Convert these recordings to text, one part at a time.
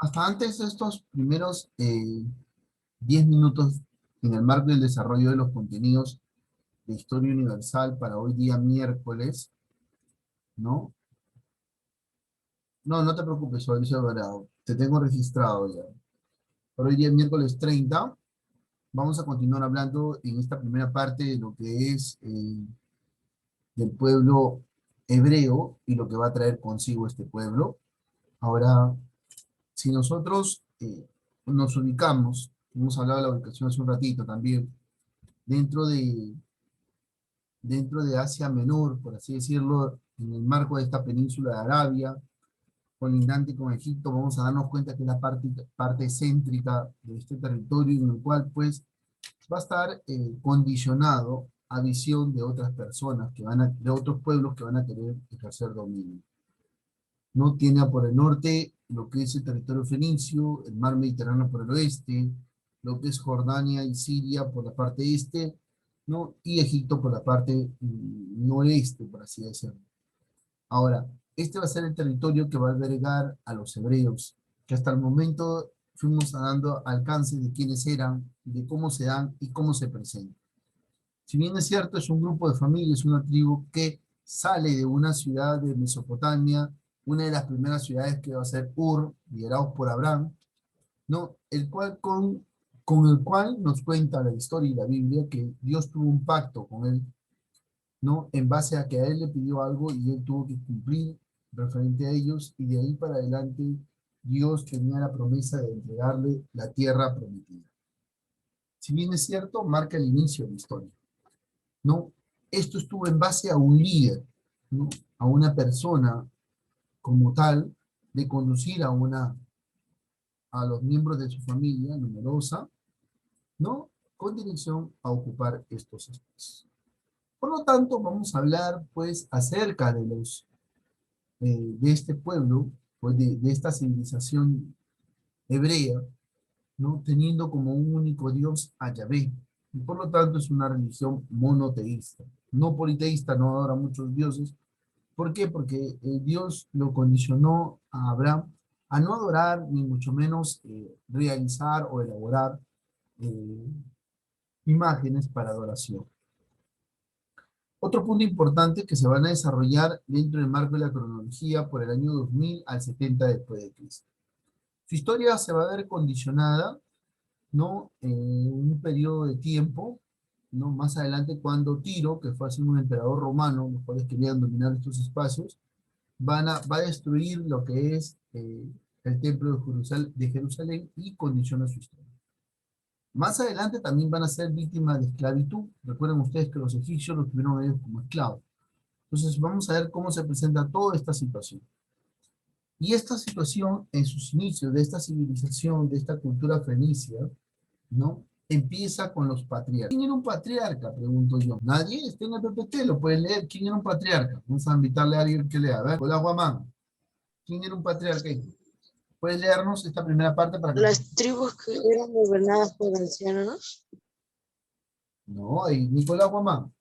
Hasta antes de estos primeros 10 minutos en el marco del desarrollo de los contenidos de Historia Universal para hoy día miércoles, ¿no? No, no te preocupes, Fabricio Alvarado, te tengo registrado ya. Para hoy día miércoles 30, vamos a continuar hablando en esta primera parte de lo que es del pueblo hebreo y lo que va a traer consigo este pueblo. Ahora, si nosotros nos ubicamos, hemos hablado de la ubicación hace un ratito también, dentro de, dentro de Asia Menor, por así decirlo, en el marco de esta península de Arabia, colindante con Egipto, vamos a darnos cuenta que es la parte céntrica de este territorio en el cual pues va a estar condicionado a visión de otras personas, de otros pueblos que van a querer ejercer dominio. No tiene por el norte lo que es el territorio fenicio, el mar Mediterráneo por el oeste, lo que es Jordania y Siria por la parte este, ¿no? Y Egipto por la parte noreste, por así decirlo. Ahora, este va a ser el territorio que va a albergar a los hebreos, que hasta el momento fuimos dando alcance de quiénes eran, de cómo se dan y cómo se presentan. Si bien es cierto, es un grupo de familias, una tribu que sale de una ciudad de Mesopotamia, una de las primeras ciudades que va a ser Ur, liderados por Abraham, ¿no? Con el cual nos cuenta la historia y la Biblia que Dios tuvo un pacto con él, ¿no? En base a que a él le pidió algo y él tuvo que cumplir referente a ellos, y de ahí para adelante Dios tenía la promesa de entregarle la tierra prometida. Si bien es cierto, marca el inicio de la historia, ¿no? Esto estuvo en base a un líder, ¿no? A una persona como tal, de conducir a los miembros de su familia numerosa, ¿no? Con dirección a ocupar estos espacios. Por lo tanto, vamos a hablar pues acerca de este pueblo, pues de esta civilización hebrea, ¿no? Teniendo como un único Dios a Yahvé. Y por lo tanto es una religión monoteísta. No politeísta, no adora muchos dioses. ¿Por qué? Porque Dios lo condicionó a Abraham a no adorar, ni mucho menos realizar o elaborar eh, imágenes para adoración. Otro punto importante que se van a desarrollar dentro del marco de la cronología por el año 2000 al 70 después de Cristo. Su historia se va a ver condicionada, ¿no? En un periodo de tiempo, ¿no? Más adelante cuando Tiro, que fue así un emperador romano, los cuales querían dominar estos espacios, va a destruir lo que es el templo de Jerusalén y condiciona su historia. Más adelante también van a ser víctimas de esclavitud. Recuerden ustedes que los egipcios los tuvieron a ellos como esclavos. Entonces vamos a ver cómo se presenta toda esta situación. Y esta situación, en sus inicios de esta civilización, de esta cultura fenicia, ¿no? Empieza con los patriarcas. ¿Quién era un patriarca? Pregunto yo. Nadie está en el PPT, lo pueden leer. ¿Quién era un patriarca? Vamos a invitarle a alguien que lea. A ver, hola Guamán. ¿Quién era un patriarca? ¿Puedes leernos esta primera parte para que... Las tribus que eran gobernadas por ancianos. No, ahí, Nicolás Guamán.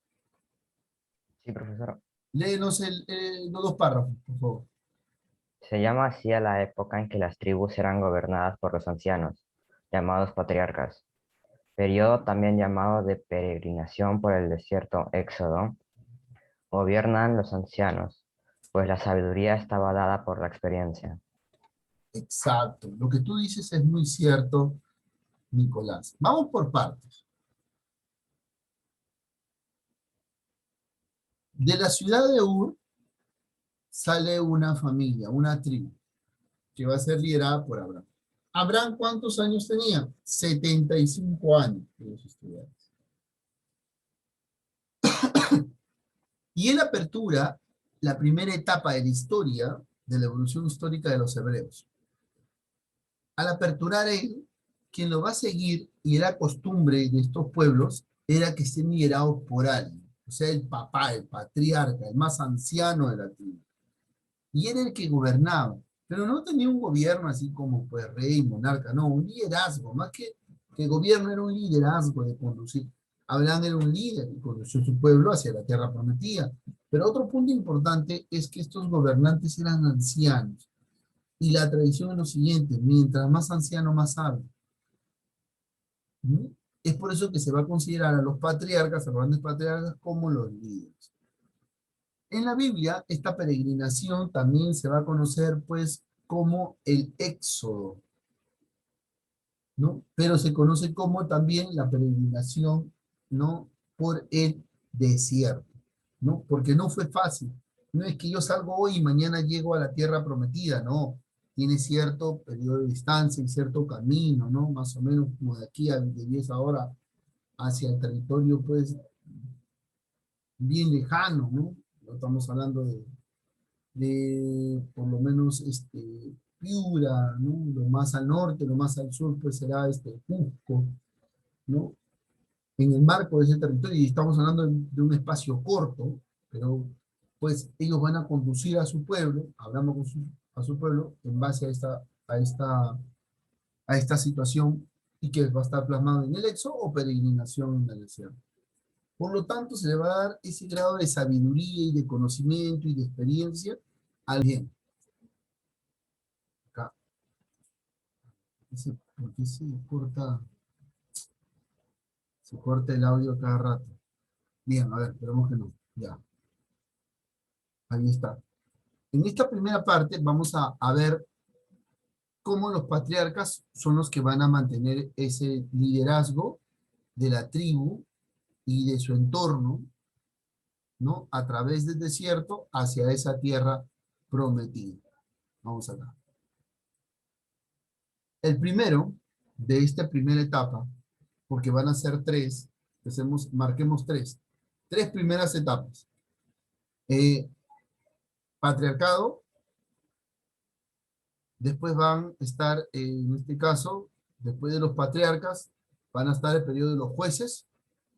Sí, profesor. Léenos los dos párrafos, por favor. Se llama así a la época en que las tribus eran gobernadas por los ancianos, llamados patriarcas, periodo también llamado de peregrinación por el desierto Éxodo. Gobiernan los ancianos, pues la sabiduría estaba dada por la experiencia. Exacto. Lo que tú dices es muy cierto, Nicolás. Vamos por partes. De la ciudad de Ur sale una familia, una tribu, que va a ser liderada por Abraham. Abraham, ¿cuántos años tenía? 75 años, los estudiantes. Y él apertura la primera etapa de la historia, de la evolución histórica de los hebreos. Al aperturar él, quien lo va a seguir, y era costumbre de estos pueblos, era que estén liderados por alguien, o sea, el papá, el patriarca, el más anciano de la tribu. Y era el que gobernaba, pero no tenía un gobierno así como pues rey, monarca, no, un liderazgo, más que gobierno era un liderazgo de conducir. Abraham era un líder y condució a su pueblo hacia la tierra prometida. Pero otro punto importante es que estos gobernantes eran ancianos. Y la tradición es lo siguiente, mientras más anciano, más sabio. ¿Mm? Es por eso que se va a considerar a los patriarcas, a los grandes patriarcas, como los líderes. En la Biblia, esta peregrinación también se va a conocer, pues, como el Éxodo, ¿no? Pero se conoce como también la peregrinación, ¿no? Por el desierto, ¿no? Porque no fue fácil. No es que yo salgo hoy y mañana llego a la tierra prometida, no. Tiene cierto periodo de distancia y cierto camino, ¿no? Más o menos como de aquí a de 10 horas hacia el territorio, pues, bien lejano, ¿no? No estamos hablando de por lo menos Piura, ¿no? Lo más al norte, lo más al sur, pues será Cusco, ¿no? En el marco de ese territorio, y estamos hablando de un espacio corto, pero pues ellos van a conducir a su pueblo, hablamos con a su pueblo, en base a esta situación, y que va a estar plasmado en el Éxodo o peregrinación en el desierto. Por lo tanto, se le va a dar ese grado de sabiduría y de conocimiento y de experiencia al bien. Acá. ¿Por qué se corta el audio cada rato? Bien, a ver, esperemos que no. Ya, ahí está. En esta primera parte vamos a ver cómo los patriarcas son los que van a mantener ese liderazgo de la tribu y de su entorno, ¿no? A través del desierto hacia esa tierra prometida. Vamos acá. El primero de esta primera etapa, porque van a ser tres, marquemos tres primeras etapas. Patriarcado, después van a estar, en este caso, después de los patriarcas, van a estar el periodo de los jueces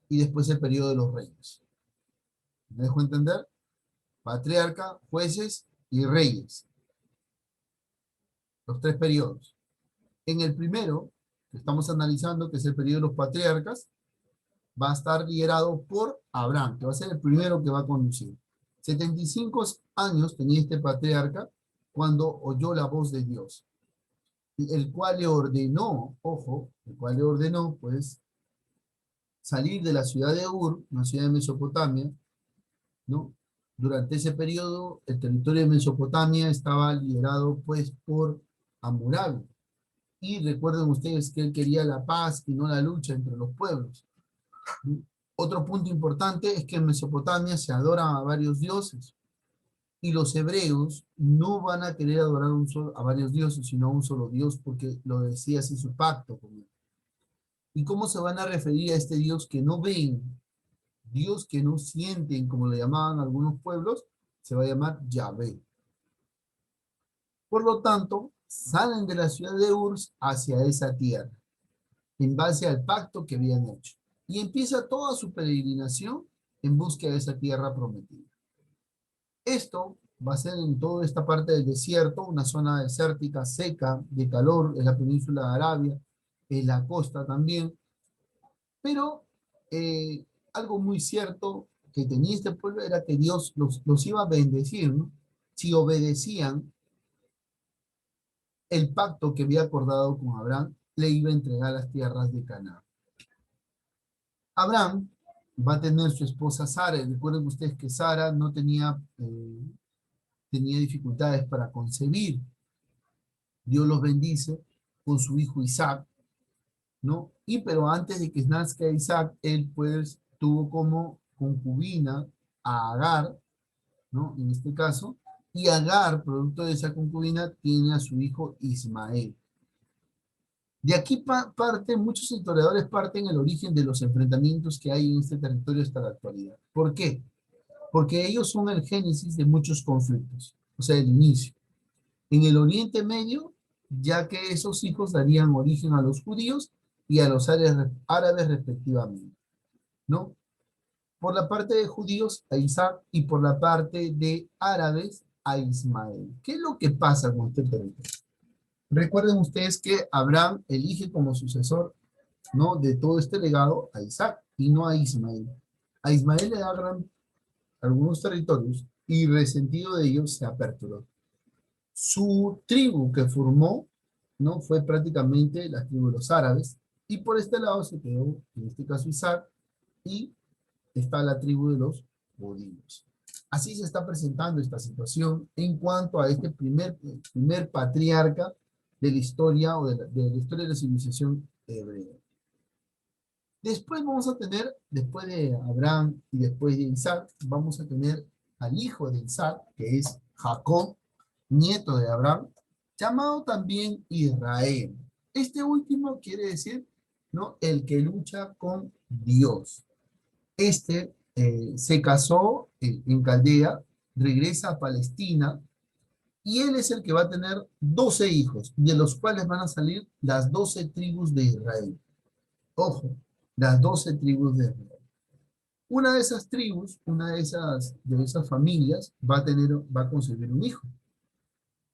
y después el periodo de los reyes. ¿Me dejo entender? Patriarca, jueces y reyes. Los tres periodos. En el primero, que estamos analizando, que es el periodo de los patriarcas, va a estar liderado por Abraham, que va a ser el primero que va a conducir. 75 años tenía este patriarca cuando oyó la voz de Dios, el cual le ordenó, ojo, el cual le ordenó, pues, salir de la ciudad de Ur, una ciudad de Mesopotamia, ¿no? Durante ese periodo, el territorio de Mesopotamia estaba liderado, pues, por Hammurabi. Y recuerden ustedes que él quería la paz y no la lucha entre los pueblos. Otro punto importante es que en Mesopotamia se adoran a varios dioses. Y los hebreos no van a querer adorar a varios dioses, sino a un solo Dios, porque lo decía así su pacto con él. ¿Y cómo se van a referir a este Dios que no ven, Dios que no sienten, como le llamaban algunos pueblos? Se va a llamar Yahvé. Por lo tanto, salen de la ciudad de Ur hacia esa tierra, en base al pacto que habían hecho. Y empieza toda su peregrinación en búsqueda de esa tierra prometida. Esto va a ser en toda esta parte del desierto, una zona desértica, seca, de calor, en la península de Arabia, en la costa también. Pero algo muy cierto que tenía este pueblo era que Dios los iba a bendecir, ¿no? Si obedecían el pacto que había acordado con Abraham, le iba a entregar las tierras de Canaán. Abraham va a tener su esposa Sara. Recuerden ustedes que Sara no tenía dificultades para concebir. Dios los bendice con su hijo Isaac, ¿no? Pero antes de que nazca Isaac, él pues tuvo como concubina a Agar, ¿no? En este caso, y Agar, producto de esa concubina, tiene a su hijo Ismael. De aquí muchos historiadores parten el origen de los enfrentamientos que hay en este territorio hasta la actualidad. ¿Por qué? Porque ellos son el génesis de muchos conflictos, o sea, el inicio. En el Oriente Medio, ya que esos hijos darían origen a los judíos y a los árabes respectivamente, ¿no? Por la parte de judíos a Isaac y por la parte de árabes a Ismael. ¿Qué es lo que pasa con este territorio? Recuerden ustedes que Abraham elige como sucesor, ¿no?, de todo este legado a Isaac y no a Ismael. A Ismael le da algunos territorios y resentido de ellos se aperturó. Su tribu que formó, ¿no? Fue prácticamente la tribu de los árabes, y por este lado se quedó, en este caso Isaac, y está la tribu de los judíos. Así se está presentando esta situación en cuanto a este primer patriarca de la historia o de la historia de la civilización hebrea. Después vamos a tener, después de Abraham y después de Isaac, vamos a tener al hijo de Isaac, que es Jacob, nieto de Abraham, llamado también Israel. Este último quiere decir, ¿no? El que lucha con Dios. Este se casó en Caldea, regresa a Palestina, y él es el que va a tener 12 hijos, de los cuales van a salir las 12 tribus de Israel. Ojo, las 12 tribus de Israel. Una de esas tribus, una de esas familias, va a concebir un hijo,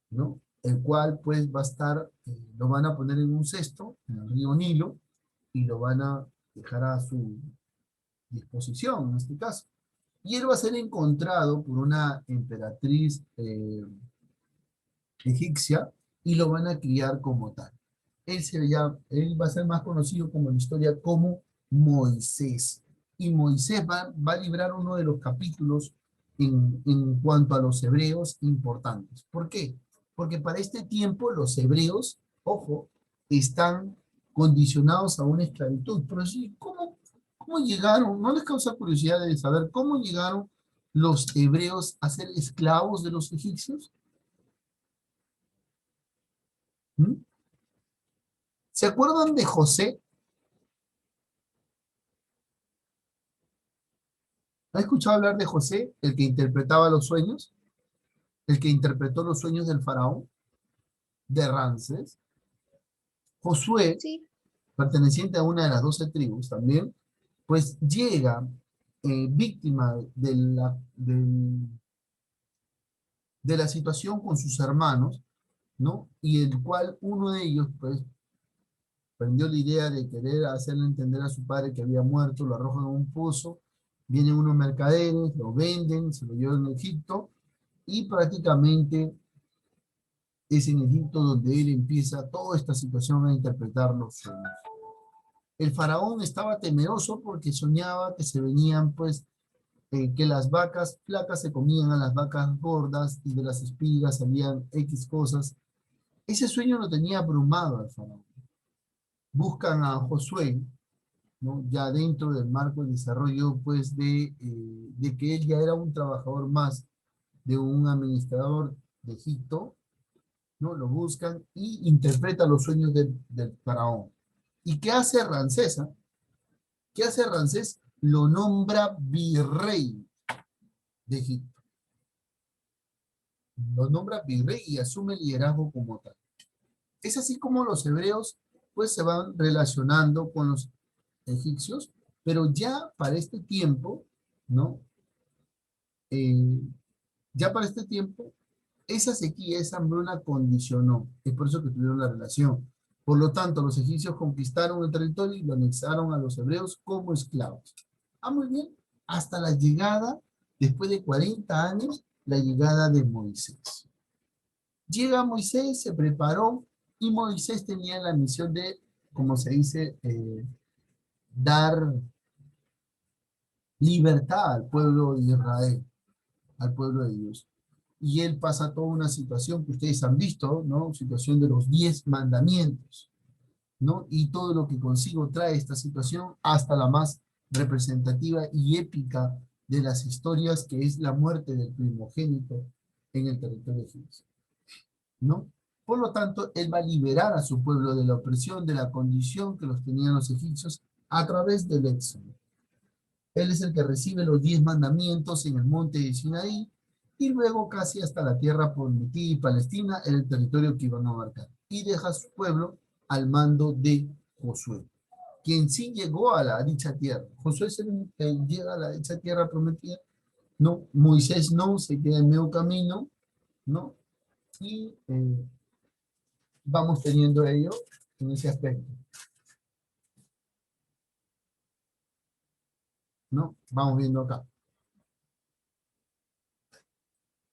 ¿no? El cual pues va a estar, lo van a poner en un cesto, en el río Nilo, y lo van a dejar a su disposición, en este caso. Y él va a ser encontrado por una emperatriz egipcia, y lo van a criar como tal. Él va a ser más conocido como en la historia como Moisés. Y Moisés va a librar uno de los capítulos en cuanto a los hebreos importantes. ¿Por qué? Porque para este tiempo los hebreos, ojo, están condicionados a una esclavitud. Pero sí, ¿cómo llegaron? ¿No les causa curiosidad de saber cómo llegaron los hebreos a ser esclavos de los egipcios? ¿Mm? ¿Se acuerdan de José? ¿Ha escuchado hablar de José, el que interpretaba los sueños? El que interpretó los sueños del faraón, de Ramsés. Josué, Sí, perteneciente a una de las 12 tribus también, pues llega víctima de la situación con sus hermanos, ¿no? Y el cual uno de ellos, pues, prendió la idea de querer hacerle entender a su padre que había muerto, lo arrojan a un pozo, vienen unos mercaderes, lo venden, se lo llevan a Egipto, y prácticamente es en Egipto donde él empieza toda esta situación a interpretar los sueños. El faraón estaba temeroso porque soñaba que se venían, pues, que las vacas flacas se comían a las vacas gordas y de las espigas salían X cosas. Ese sueño lo tenía abrumado al faraón. Buscan a Josué, ¿no? Ya dentro del marco del desarrollo, pues, de que él ya era un trabajador más de un administrador de Egipto, ¿no? Lo buscan y interpreta los sueños del faraón. ¿Y qué hace Ramsés? ¿Qué hace Ramsés? Lo nombra virrey de Egipto. Lo nombra virrey y asume el liderazgo como tal. Es así como los hebreos pues se van relacionando con los egipcios, pero ya para este tiempo, ¿no? Eh, ya para este tiempo, esa sequía, esa hambruna condicionó. Es por eso que tuvieron la relación. Por lo tanto, los egipcios conquistaron el territorio y lo anexaron a los hebreos como esclavos. Ah, muy bien. Hasta la llegada, después de 40 años, la llegada de Moisés. Llega Moisés, se preparó, y Moisés tenía la misión de, como se dice, dar libertad al pueblo de Israel, al pueblo de Dios. Y él pasa toda una situación que ustedes han visto, ¿no? Situación de los 10 mandamientos, ¿no? Y todo lo que consigo trae esta situación hasta la más representativa y épica de las historias, que es la muerte del primogénito en el territorio egipcio, ¿no? Por lo tanto, él va a liberar a su pueblo de la opresión, de la condición que los tenían los egipcios a través del éxodo. Él es el que recibe los 10 mandamientos en el monte de Sinaí, y luego casi hasta la tierra prometida y Palestina, en el territorio que iban a abarcar. Y deja a su pueblo al mando de Josué, quien sí llegó a la dicha tierra. Josué es el que llega a la dicha tierra prometida. No, Moisés no, se queda en medio camino, ¿no? Y vamos teniendo ello en ese aspecto, ¿no? Vamos viendo acá.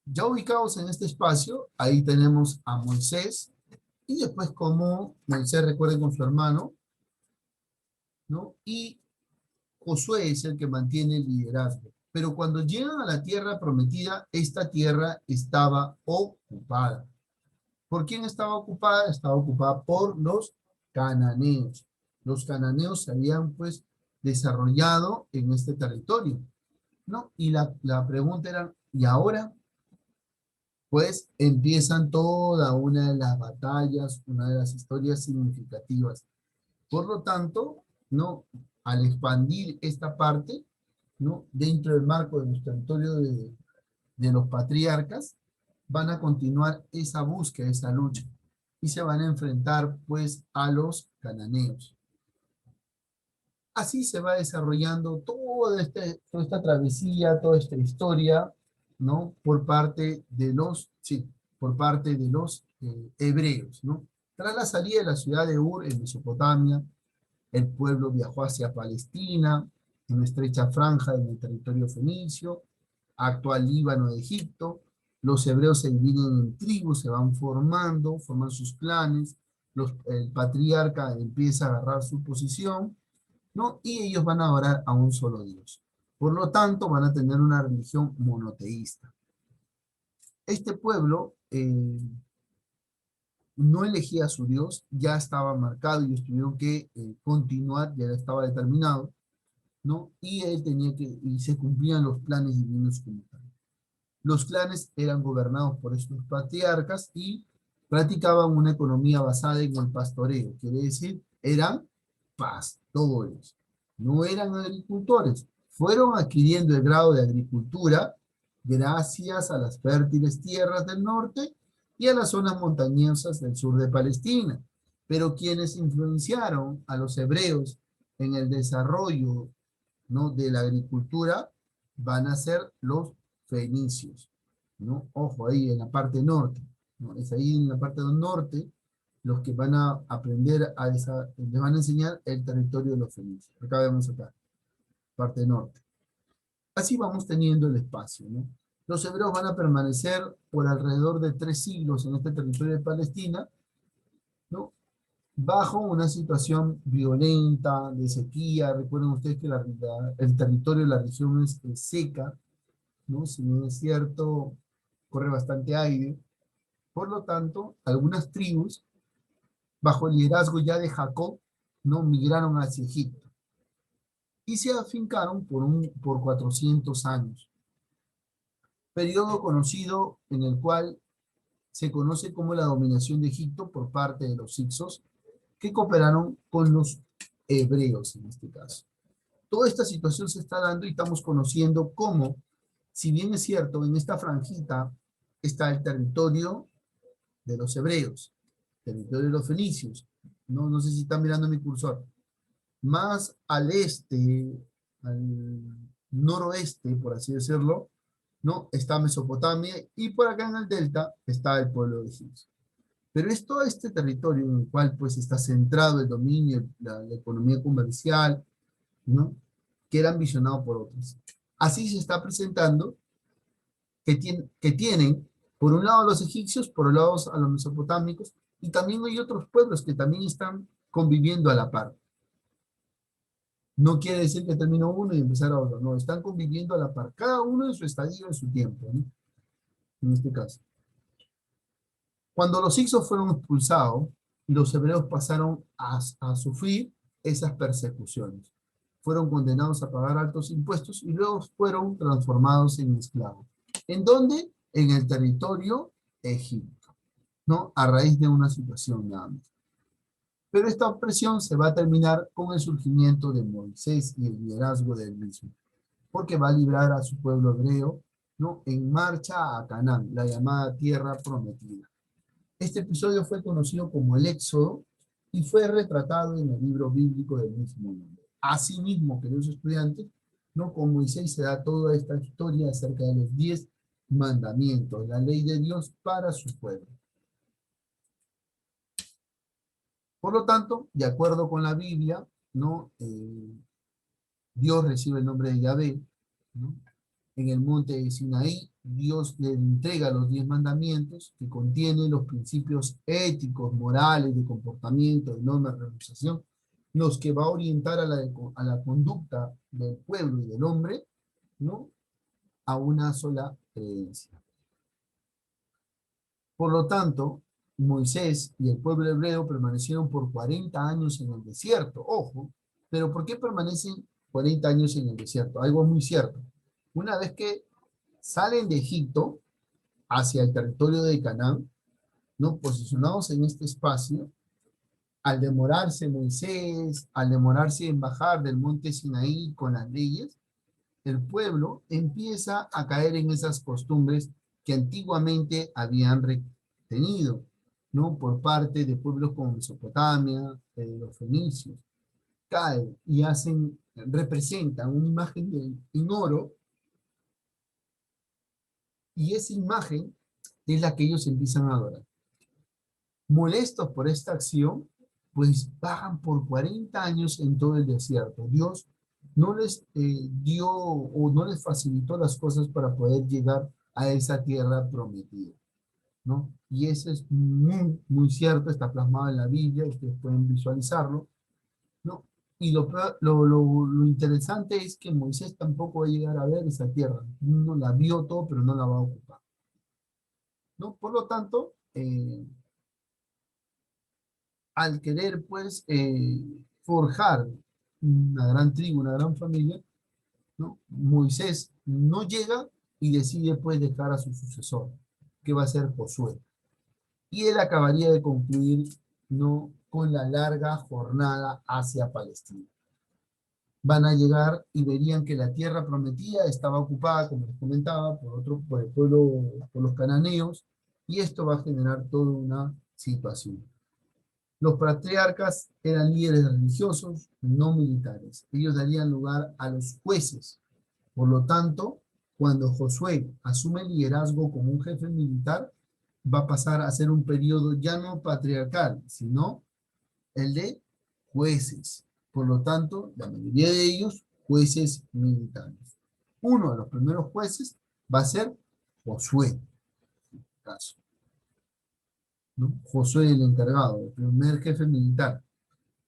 Ya ubicados en este espacio, ahí tenemos a Moisés, y después como Moisés recuerden con su hermano, ¿no? Y Josué es el que mantiene el liderazgo. Pero cuando llegan a la tierra prometida, esta tierra estaba ocupada. ¿Por quién estaba ocupada? Estaba ocupada por los cananeos. Los cananeos se habían pues desarrollado en este territorio, ¿no? Y la pregunta era, ¿y ahora? Pues empiezan toda una de las batallas, una de las historias significativas. Por lo tanto, ¿no? Al expandir esta parte, ¿no? Dentro del marco de los territorios de los patriarcas, van a continuar esa búsqueda, esa lucha, y se van a enfrentar pues a los cananeos. Así se va desarrollando toda esta travesía, toda esta historia, ¿no? Por parte de los, sí, por parte de los hebreos, ¿no? Tras la salida de la ciudad de Ur en Mesopotamia, el pueblo viajó hacia Palestina, en una estrecha franja en el territorio fenicio, actual Líbano de Egipto. Los hebreos se dividen en tribus, se van formando, forman sus clanes, el patriarca empieza a agarrar su posición, ¿no? Y ellos van a adorar a un solo Dios. Por lo tanto, van a tener una religión monoteísta. Este pueblo no elegía a su Dios, ya estaba marcado y ellos tuvieron que continuar, ya estaba determinado, ¿no? Y él tenía que, y se cumplían los planes divinos como tal. Los clanes eran gobernados por estos patriarcas y practicaban una economía basada en el pastoreo, quiere decir, eran pastores, no eran agricultores. Fueron adquiriendo el grado de agricultura gracias a las fértiles tierras del norte y a las zonas montañosas del sur de Palestina. Pero quienes influenciaron a los hebreos en el desarrollo, ¿no? de la agricultura van a ser los fenicios, ¿no? Ojo, ahí en la parte norte, ¿no? Es ahí en la parte del norte los que van a aprender les van a enseñar el territorio de los fenicios. Acá vemos acá, parte norte. Así vamos teniendo el espacio, ¿no? Los hebreos van a permanecer por alrededor de 3 siglos en este territorio de Palestina, ¿no? Bajo una situación violenta, de sequía. Recuerden ustedes que el territorio de la región es seca, ¿no? Si bien es cierto, corre bastante aire. Por lo tanto, algunas tribus, bajo el liderazgo ya de Jacob, ¿no? Migraron hacia Egipto y se afincaron por 400 años. Periodo conocido en el cual se conoce como la dominación de Egipto por parte de los hicsos, que cooperaron con los hebreos en este caso. Toda esta situación se está dando y estamos conociendo cómo, si bien es cierto, en esta franjita está el territorio de los hebreos, territorio de los fenicios, no sé si están mirando mi cursor, más al este, al noroeste, por así decirlo, ¿no? Está Mesopotamia y por acá en el delta está el pueblo de Egipto. Pero es todo este territorio en el cual pues está centrado el dominio, la economía comercial, ¿no? Que era ambicionado por otros. Así se está presentando que tienen, por un lado los egipcios, por un lado a los mesopotámicos, y también hay otros pueblos que también están conviviendo a la par. No quiere decir que terminó uno y empezar a otro, no, están conviviendo a la par, cada uno en su estadio, en su tiempo, ¿no? En este caso. Cuando los hicsos fueron expulsados, los hebreos pasaron a sufrir esas persecuciones. Fueron condenados a pagar altos impuestos y luego fueron transformados en esclavos. ¿En dónde? En el territorio egipcio, ¿no? A raíz de una situación nada más. Pero esta opresión se va a terminar con el surgimiento de Moisés y el liderazgo del mismo, porque va a librar a su pueblo hebreo, ¿no? En marcha a Canaán, la llamada tierra prometida. Este episodio fue conocido como el Éxodo y fue retratado en el libro bíblico del mismo nombre. Asimismo, queridos estudiantes, ¿no? Con Moisés se da toda esta historia acerca de los 10 mandamientos, la ley de Dios para su pueblo. Por lo tanto, de acuerdo con la Biblia, ¿no? Dios recibe el nombre de Yahvé, ¿no? En el monte de Sinaí, Dios le entrega los 10 mandamientos que contienen los principios éticos, morales, de comportamiento, de norma de realización, los que va a orientar a la conducta del pueblo y del hombre, ¿no? A una sola creencia. Por lo tanto, Moisés y el pueblo hebreo permanecieron por 40 años en el desierto. Ojo, pero ¿por qué permanecen 40 años en el desierto? Algo muy cierto. Una vez que salen de Egipto hacia el territorio de Canaán, ¿no? Posicionados en este espacio, al demorarse Moisés, al demorarse en bajar del monte Sinaí con las leyes, el pueblo empieza a caer en esas costumbres que antiguamente habían retenido, ¿no? Por parte de pueblos como Mesopotamia, los fenicios. Caen y representan una imagen en oro, y esa imagen es la que ellos empiezan a adorar. Molestos por esta acción, pues vagan por 40 años en todo el desierto. Dios no les dio o no les facilitó las cosas para poder llegar a esa tierra prometida, ¿no? Y eso es muy, muy cierto, está plasmado en la Biblia, ustedes pueden visualizarlo, ¿no? Y lo interesante es que Moisés tampoco va a llegar a ver esa tierra. No la vio todo, pero no la va a ocupar, ¿no? Por lo tanto, al querer, pues, forjar una gran tribu, una gran familia, ¿no? Moisés no llega y decide, pues, dejar a su sucesor, que va a ser Josué. Y él acabaría de concluir, ¿no? Con la larga jornada hacia Palestina. Van a llegar y verían que la tierra prometida estaba ocupada, como les comentaba, por el pueblo, por los cananeos, y esto va a generar toda una situación. Los patriarcas eran líderes religiosos, no militares. Ellos darían lugar a los jueces. Por lo tanto, cuando Josué asume el liderazgo como un jefe militar, va a pasar a ser un periodo ya no patriarcal, sino el de jueces. Por lo tanto, la mayoría de ellos, jueces militares. Uno de los primeros jueces va a ser Josué, en este caso, ¿no? Josué el encargado, el primer jefe militar.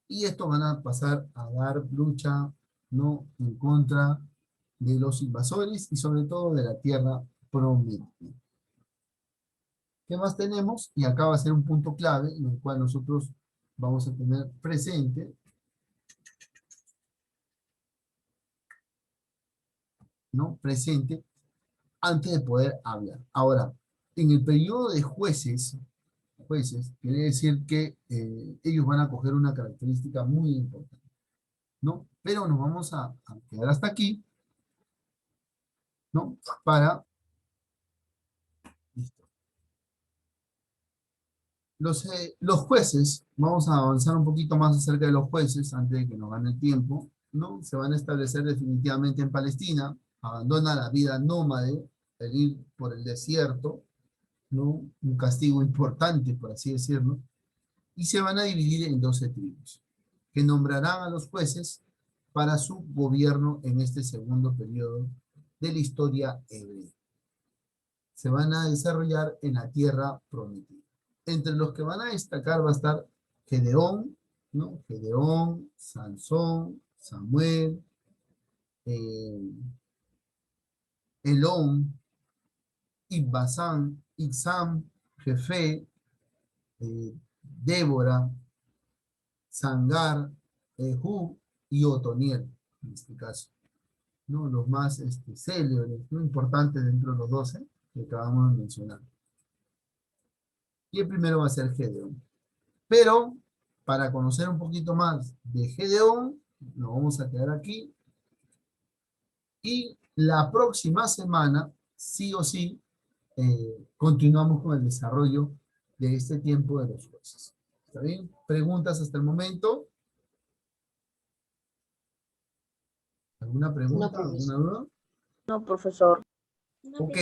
Y estos van a pasar a dar lucha, ¿no? En contra de los invasores y sobre todo de la tierra prometida. ¿Qué más tenemos? Y acá va a ser un punto clave en el cual nosotros vamos a tener presente, ¿no? Presente antes de poder hablar. Ahora, en el periodo de jueces, quiere decir que ellos van a coger una característica muy importante, ¿no? Pero nos vamos a quedar hasta aquí, ¿no? Listo. Los jueces, vamos a avanzar un poquito más acerca de los jueces antes de que nos gane el tiempo, ¿no? Se van a establecer definitivamente en Palestina, abandona la vida nómade, el ir por el desierto, ¿no? Un castigo importante, por así decirlo, y se van a dividir en 12 tribus, que nombrarán a los jueces para su gobierno en este segundo periodo de la historia hebrea. Se van a desarrollar en la tierra prometida. Entre los que van a destacar va a estar Gedeón, ¿no? Gedeón, Sansón, Samuel, eh, Elón, Ibasán, Ixam, Jefe, Débora, Sangar, Ehud y Otoniel, en este caso, ¿no? Los más célebres, ¿no? Importantes dentro de los 12 que acabamos de mencionar. Y el primero va a ser Gedeón. Pero, para conocer un poquito más de Gedeón, nos vamos a quedar aquí. Y la próxima semana, sí o sí, continuamos con el desarrollo de este tiempo de los jueces. ¿Está bien? ¿Preguntas hasta el momento? ¿Alguna pregunta? No, profesor. ¿Alguna duda? No, profesor. Ok,